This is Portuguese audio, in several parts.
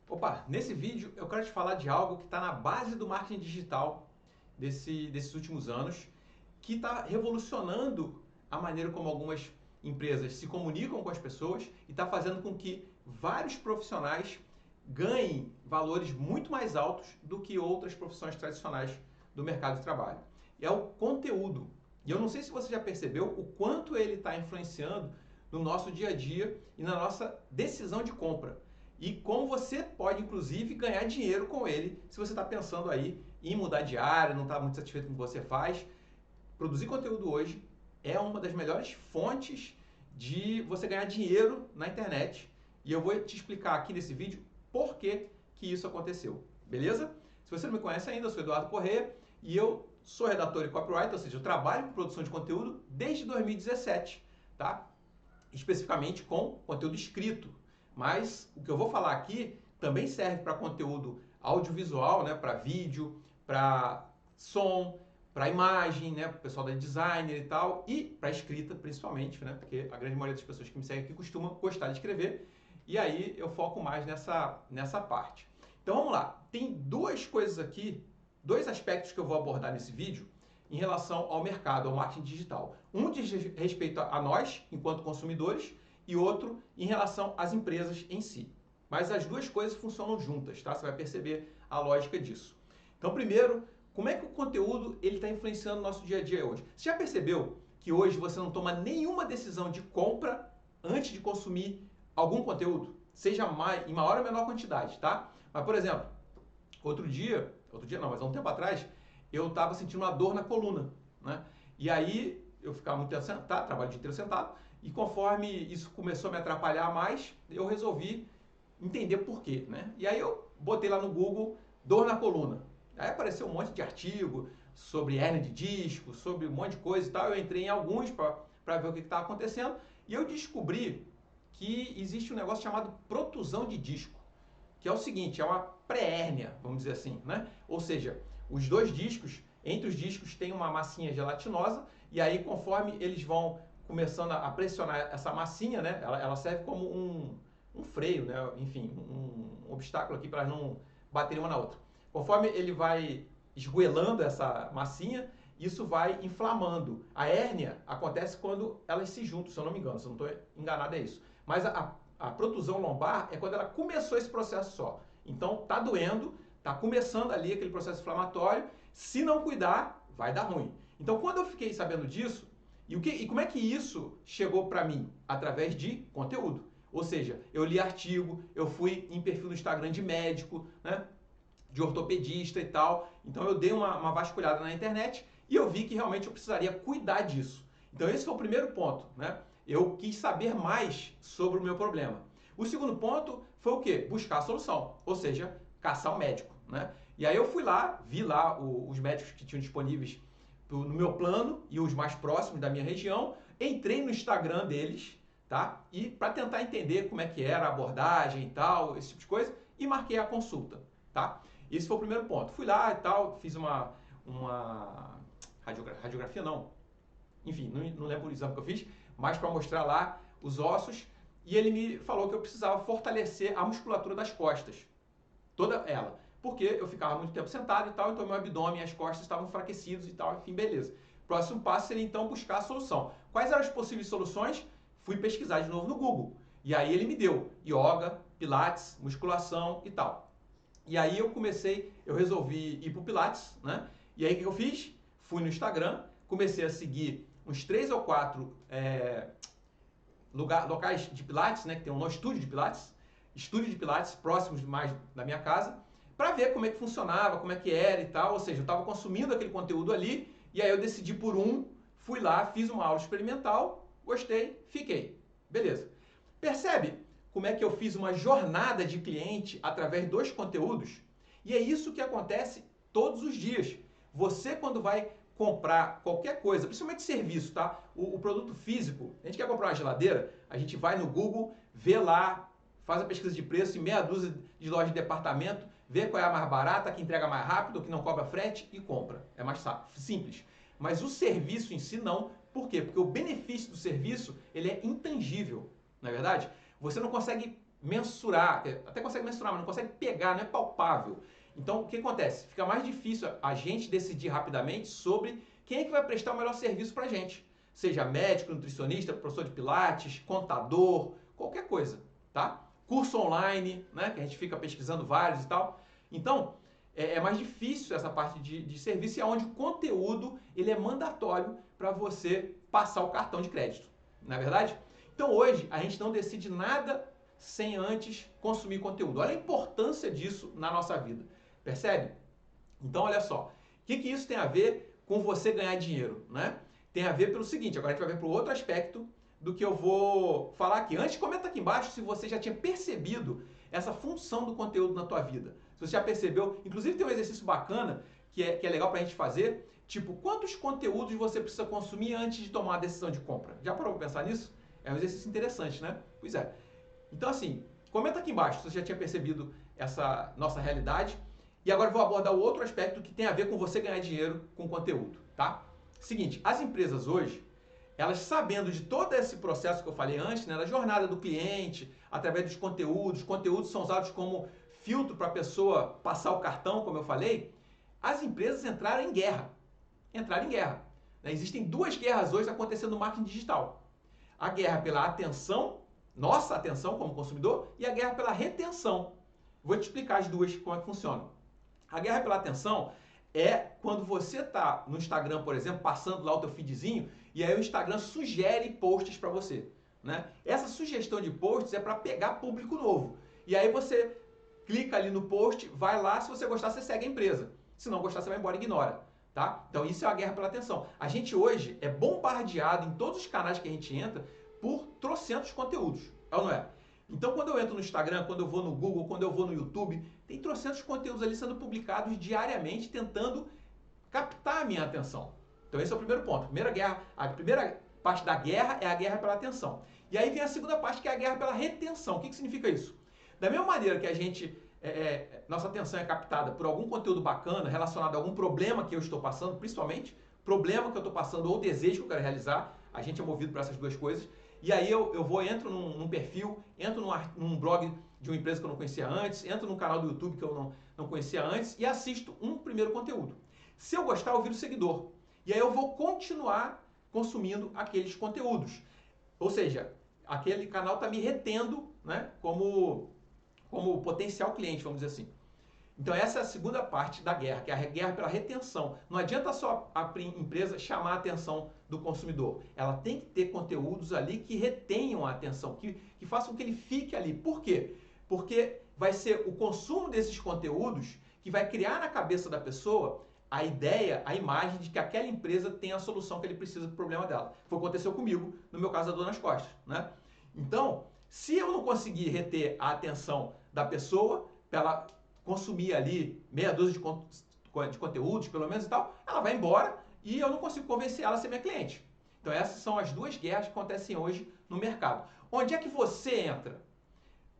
Opa, nesse vídeo eu quero te falar de algo que está na base do marketing digital desses últimos anos, que está revolucionando a maneira como algumas empresas se comunicam com as pessoas e está fazendo com que vários profissionais ganhem valores muito mais altos do que outras profissões tradicionais do mercado de trabalho. É o conteúdo. E eu não sei se você já percebeu o quanto ele está influenciando no nosso dia a dia e na nossa decisão de compra. E como você pode, inclusive, ganhar dinheiro com ele se você está pensando aí em mudar de área, não está muito satisfeito com o que você faz. Produzir conteúdo hoje é uma das melhores fontes de você ganhar dinheiro na internet. E eu vou te explicar aqui nesse vídeo por que isso aconteceu. Beleza? Se você não me conhece ainda, eu sou Eduardo Corrêa e eu sou redator e copywriter, ou seja, eu trabalho com produção de conteúdo desde 2017, tá? Especificamente com conteúdo escrito. Mas o que eu vou falar aqui também serve para conteúdo audiovisual, né? Para vídeo, para som, para imagem, né? Para o pessoal da designer e tal, e para escrita principalmente, né? Porque a grande maioria das pessoas que me seguem aqui costuma gostar de escrever, e aí eu foco mais nessa parte. Então vamos lá, tem duas coisas aqui, dois aspectos que eu vou abordar nesse vídeo em relação ao mercado, ao marketing digital. Um diz respeito a nós, enquanto consumidores, e outro em relação às empresas em si. Mas as duas coisas funcionam juntas, tá? Você vai perceber a lógica disso. Então, primeiro, como é que o conteúdo está influenciando o nosso dia a dia hoje? Você já percebeu que hoje você não toma nenhuma decisão de compra antes de consumir algum conteúdo? Seja em maior ou menor quantidade, tá? Mas, por exemplo, outro dia não, mas há um tempo atrás, eu estava sentindo uma dor na coluna, né? E aí eu ficava muito tempo sentado, trabalho o dia inteiro sentado, e conforme isso começou a me atrapalhar mais, eu resolvi entender por quê, né? E aí eu botei lá no Google dor na coluna. Aí apareceu um monte de artigo sobre hérnia de disco, sobre um monte de coisa e tal. Eu entrei em alguns para ver o que estava acontecendo e eu descobri que existe um negócio chamado protusão de disco, que é o seguinte, é uma pré-hérnia, vamos dizer assim, né? Ou seja, os dois discos, entre os discos tem uma massinha gelatinosa e aí conforme eles vão começando a pressionar essa massinha, né? Ela serve como um freio, né? Enfim, um obstáculo aqui para não baterem uma na outra. Conforme ele vai esgoelando essa massinha, isso vai inflamando. A hérnia acontece quando elas se juntam, se eu não me engano, se eu não estou enganado é isso. Mas a protusão lombar é quando ela começou esse processo só. Então tá doendo, tá começando ali aquele processo inflamatório. Se não cuidar, vai dar ruim. Então quando eu fiquei sabendo disso, e como é que isso chegou para mim? Através de conteúdo. Ou seja, eu li artigo, eu fui em perfil no Instagram de médico, né? De ortopedista e tal. Então eu dei uma vasculhada na internet e eu vi que realmente eu precisaria cuidar disso. Então esse foi o primeiro ponto, né? Eu quis saber mais sobre o meu problema. O segundo ponto foi o quê? Buscar a solução, ou seja, caçar um médico, né? E aí eu fui lá, vi lá os médicos que tinham disponíveis no meu plano e os mais próximos da minha região, entrei no Instagram deles, tá? E para tentar entender como é que era a abordagem e tal, esse tipo de coisa, e marquei a consulta, tá? Esse foi o primeiro ponto. Fui lá e tal, fiz uma radiografia não, enfim, não lembro o exame que eu fiz, mas para mostrar lá os ossos, e ele me falou que eu precisava fortalecer a musculatura das costas, toda ela, porque eu ficava muito tempo sentado e tal, então meu abdômen e as costas estavam enfraquecidos e tal, enfim, beleza. Próximo passo seria então buscar a solução. Quais eram as possíveis soluções? Fui pesquisar de novo no Google, e aí ele me deu yoga, pilates, musculação e tal. E aí eu resolvi ir pro Pilates, né? E aí o que eu fiz? Fui no Instagram, comecei a seguir uns 3 ou 4 locais de Pilates, né? Que tem um estúdio de Pilates próximos mais da minha casa, para ver como é que funcionava, como é que era e tal. Ou seja, eu estava consumindo aquele conteúdo ali, e aí eu decidi por fui lá, fiz uma aula experimental, gostei, fiquei. Beleza. Percebe como é que eu fiz uma jornada de cliente através dos conteúdos? E é isso que acontece todos os dias. Você, quando vai comprar qualquer coisa, principalmente serviço, tá? O produto físico, a gente quer comprar uma geladeira, a gente vai no Google, vê lá, faz a pesquisa de preço em meia dúzia de lojas de departamento, vê qual é a mais barata, que entrega mais rápido, que não cobra frete e compra. É mais simples. Mas o serviço em si não. Por quê? Porque o benefício do serviço, ele é intangível, não é verdade? Você não consegue mensurar, até consegue mensurar, mas não consegue pegar, não é palpável. Então, o que acontece? Fica mais difícil a gente decidir rapidamente sobre quem é que vai prestar o melhor serviço para a gente. Seja médico, nutricionista, professor de pilates, contador, qualquer coisa, tá? Curso online, né, que a gente fica pesquisando vários e tal. Então, é mais difícil essa parte de serviço e é onde o conteúdo ele é mandatório para você passar o cartão de crédito, não é verdade? Então, hoje, a gente não decide nada sem antes consumir conteúdo. Olha a importância disso na nossa vida. Percebe? Então, olha só. O que isso tem a ver com você ganhar dinheiro, né? Tem a ver pelo seguinte, agora a gente vai ver para o outro aspecto do que eu vou falar aqui. Antes, comenta aqui embaixo se você já tinha percebido essa função do conteúdo na tua vida. Se você já percebeu, inclusive tem um exercício bacana que é legal para a gente fazer, tipo, quantos conteúdos você precisa consumir antes de tomar a decisão de compra? Já parou para pensar nisso? É um exercício interessante, né? Pois é. Então, assim, comenta aqui embaixo se você já tinha percebido essa nossa realidade. E agora eu vou abordar o outro aspecto que tem a ver com você ganhar dinheiro com conteúdo, tá? Seguinte, as empresas hoje, elas sabendo de todo esse processo que eu falei antes, né, da jornada do cliente, através dos conteúdos, conteúdos são usados como filtro para a pessoa passar o cartão, como eu falei, as empresas entraram em guerra. Entraram em guerra. Né? Existem duas guerras hoje acontecendo no marketing digital. A guerra pela atenção, nossa atenção como consumidor, e a guerra pela retenção. Vou te explicar as duas, como é que funcionam. A guerra pela atenção é quando você está no Instagram, por exemplo, passando lá o teu feedzinho, e aí o Instagram sugere posts para você. Né? Essa sugestão de posts é para pegar público novo. E aí você clica ali no post, vai lá, se você gostar, você segue a empresa. Se não gostar, você vai embora e ignora. Tá? Então isso é a guerra pela atenção. A gente hoje é bombardeado em todos os canais que a gente entra por trocentos conteúdos. É ou não é? Então quando eu entro no Instagram, quando eu vou no Google, quando eu vou no YouTube, tem trocentos conteúdos ali sendo publicados diariamente tentando captar a minha atenção. Então esse é o primeiro ponto. A primeira parte da guerra é a guerra pela atenção. E aí vem a segunda parte que é a guerra pela retenção. O que significa isso? Da mesma maneira que a gente nossa atenção é captada por algum conteúdo bacana relacionado a algum problema que eu estou passando, principalmente problema que eu estou passando ou desejo que eu quero realizar, a gente é movido por essas duas coisas, e aí eu entro num perfil, entro num blog de uma empresa que eu não conhecia antes, entro num canal do YouTube que eu não conhecia antes e assisto um primeiro conteúdo. Se eu gostar, eu viro seguidor. E aí eu vou continuar consumindo aqueles conteúdos. Ou seja, aquele canal está me retendo, né, como potencial cliente, vamos dizer assim. Então essa é a segunda parte da guerra, que é a guerra pela retenção. Não adianta só a empresa chamar a atenção do consumidor. Ela tem que ter conteúdos ali que retenham a atenção, que façam que ele fique ali. Por quê? Porque vai ser o consumo desses conteúdos que vai criar na cabeça da pessoa a ideia, a imagem de que aquela empresa tem a solução que ele precisa para o problema dela. Foi o que aconteceu comigo, no meu caso da dor nas costas, né? Então, se eu não conseguir reter a atenção da pessoa, para ela consumir ali meia dúzia de conteúdos, pelo menos e tal, ela vai embora e eu não consigo convencer ela a ser minha cliente. Então essas são as duas guerras que acontecem hoje no mercado. Onde é que você entra?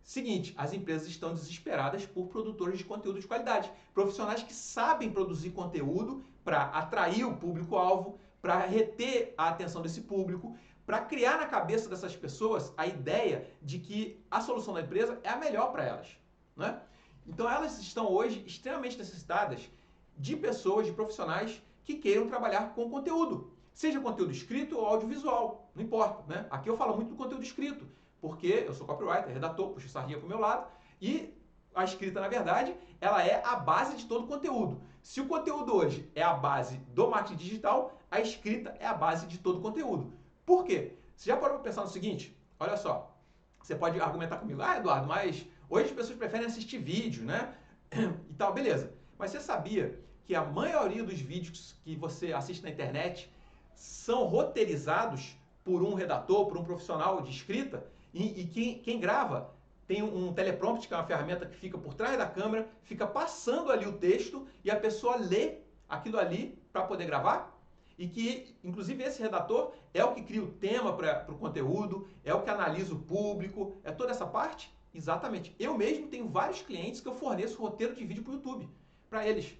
Seguinte, as empresas estão desesperadas por produtores de conteúdo de qualidade, profissionais que sabem produzir conteúdo para atrair o público-alvo, para reter a atenção desse público, para criar na cabeça dessas pessoas a ideia de que a solução da empresa é a melhor para elas. Né? Então elas estão hoje extremamente necessitadas de pessoas, de profissionais que queiram trabalhar com conteúdo. Seja conteúdo escrito ou audiovisual, não importa. Né? Aqui eu falo muito do conteúdo escrito, porque eu sou copywriter, redator, puxo sardinha para o meu lado, e a escrita, na verdade, ela é a base de todo o conteúdo. Se o conteúdo hoje é a base do marketing digital, a escrita é a base de todo o conteúdo. Por quê? Você já parou para pensar no seguinte? Olha só, você pode argumentar comigo, Eduardo, mas hoje as pessoas preferem assistir vídeo, né? E tal, beleza. Mas você sabia que a maioria dos vídeos que você assiste na internet são roteirizados por um redator, por um profissional de escrita? E quem grava tem um teleprompter, que é uma ferramenta que fica por trás da câmera, fica passando ali o texto e a pessoa lê aquilo ali para poder gravar? E que, inclusive, esse redator é o que cria o tema para o conteúdo, é o que analisa o público, é toda essa parte? Exatamente. Eu mesmo tenho vários clientes que eu forneço roteiro de vídeo para o YouTube, para eles.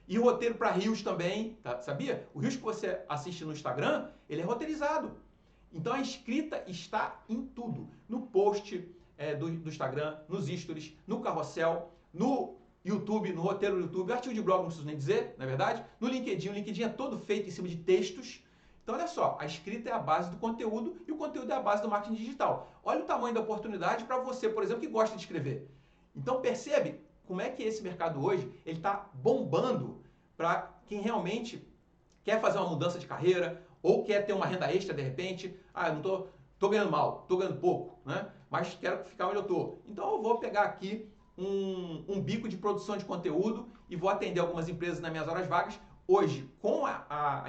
E o roteiro para Reels também, tá? Sabia? O Reels que você assiste no Instagram, ele é roteirizado. Então a escrita está em tudo. No post, do Instagram, nos stories, no carrossel, no YouTube, no roteiro do YouTube, artigo de blog não preciso nem dizer, não é verdade? No LinkedIn, o LinkedIn é todo feito em cima de textos. Então, olha só, a escrita é a base do conteúdo e o conteúdo é a base do marketing digital. Olha o tamanho da oportunidade para você, por exemplo, que gosta de escrever. Então, percebe como é que esse mercado hoje ele está bombando para quem realmente quer fazer uma mudança de carreira ou quer ter uma renda extra de repente. Ah, eu não tô ganhando mal, estou ganhando pouco, né? Mas quero ficar onde eu estou. Então, eu vou pegar aqui um bico de produção de conteúdo e vou atender algumas empresas nas minhas horas vagas. Hoje, com a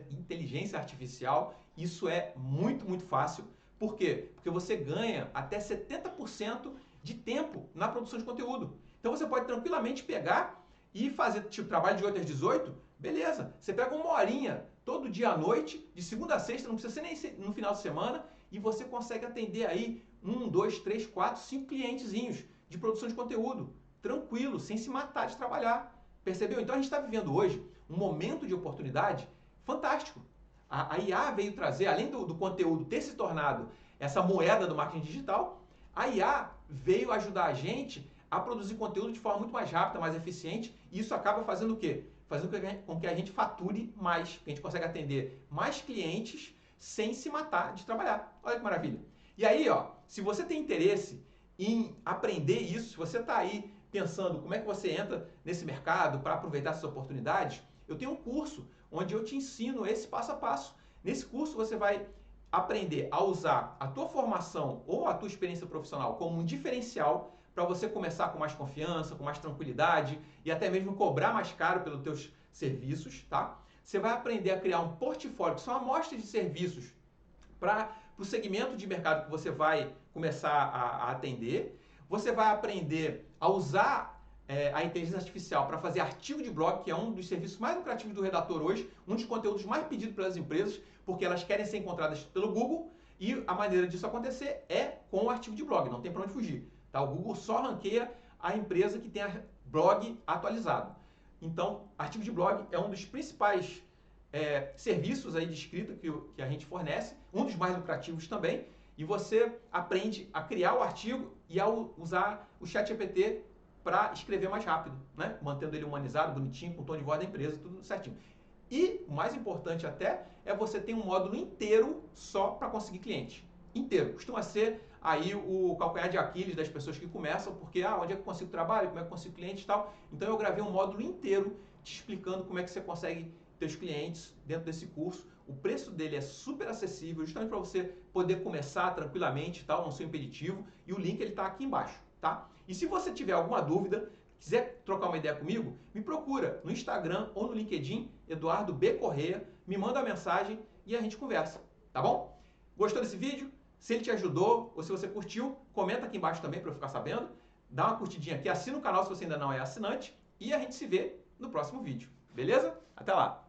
inteligência artificial, isso é muito, muito fácil. Por quê? Porque você ganha até 70% de tempo na produção de conteúdo. Então você pode tranquilamente pegar e fazer tipo trabalho de 8 às 18, beleza. Você pega uma horinha todo dia à noite, de segunda a sexta, não precisa ser nem no final de semana, e você consegue atender aí 1, 2, 3, 4, 5 clientezinhos de produção de conteúdo, tranquilo, sem se matar de trabalhar. Percebeu? Então a gente está vivendo hoje um momento de oportunidade fantástico. A IA veio trazer, além do conteúdo ter se tornado essa moeda do marketing digital, a IA veio ajudar a gente a produzir conteúdo de forma muito mais rápida, mais eficiente, e isso acaba fazendo o quê? Fazendo com que a gente fature mais, que a gente consegue atender mais clientes sem se matar de trabalhar. Olha que maravilha. E aí, ó, se você tem interesse em aprender isso, se você está aí pensando como é que você entra nesse mercado para aproveitar essas oportunidades, eu tenho um curso onde eu te ensino esse passo a passo. Nesse curso você vai aprender a usar a tua formação ou a tua experiência profissional como um diferencial para você começar com mais confiança, com mais tranquilidade e até mesmo cobrar mais caro pelos teus serviços, tá? Você vai aprender a criar um portfólio, que são amostras de serviços para o segmento de mercado que você vai começar a atender. Você vai aprender a usar a inteligência artificial para fazer artigo de blog, que é um dos serviços mais lucrativos do redator hoje, um dos conteúdos mais pedidos pelas empresas, porque elas querem ser encontradas pelo Google e a maneira disso acontecer é com o artigo de blog, não tem para onde fugir. Tá? O Google só ranqueia a empresa que tem blog atualizado. Então, artigo de blog é um dos principais serviços aí de escrita que a gente fornece, um dos mais lucrativos também, e você aprende a criar o artigo e a usar o ChatGPT para escrever mais rápido, né? Mantendo ele humanizado, bonitinho, com o tom de voz da empresa, tudo certinho. E o mais importante até é você ter um módulo inteiro só para conseguir cliente. Inteiro. Costuma ser aí o calcanhar de Aquiles das pessoas que começam, porque onde é que eu consigo trabalho, como é que eu consigo cliente e tal. Então eu gravei um módulo inteiro te explicando como é que você consegue ter os clientes dentro desse curso. O preço dele é super acessível, justamente para você poder começar tranquilamente, tal, não ser impeditivo. E o link ele está aqui embaixo, tá? E se você tiver alguma dúvida, quiser trocar uma ideia comigo, me procura no Instagram ou no LinkedIn, Eduardo B. Correia, me manda uma mensagem e a gente conversa, tá bom? Gostou desse vídeo? Se ele te ajudou ou se você curtiu, comenta aqui embaixo também para eu ficar sabendo. Dá uma curtidinha aqui, assina o canal se você ainda não é assinante e a gente se vê no próximo vídeo, beleza? Até lá!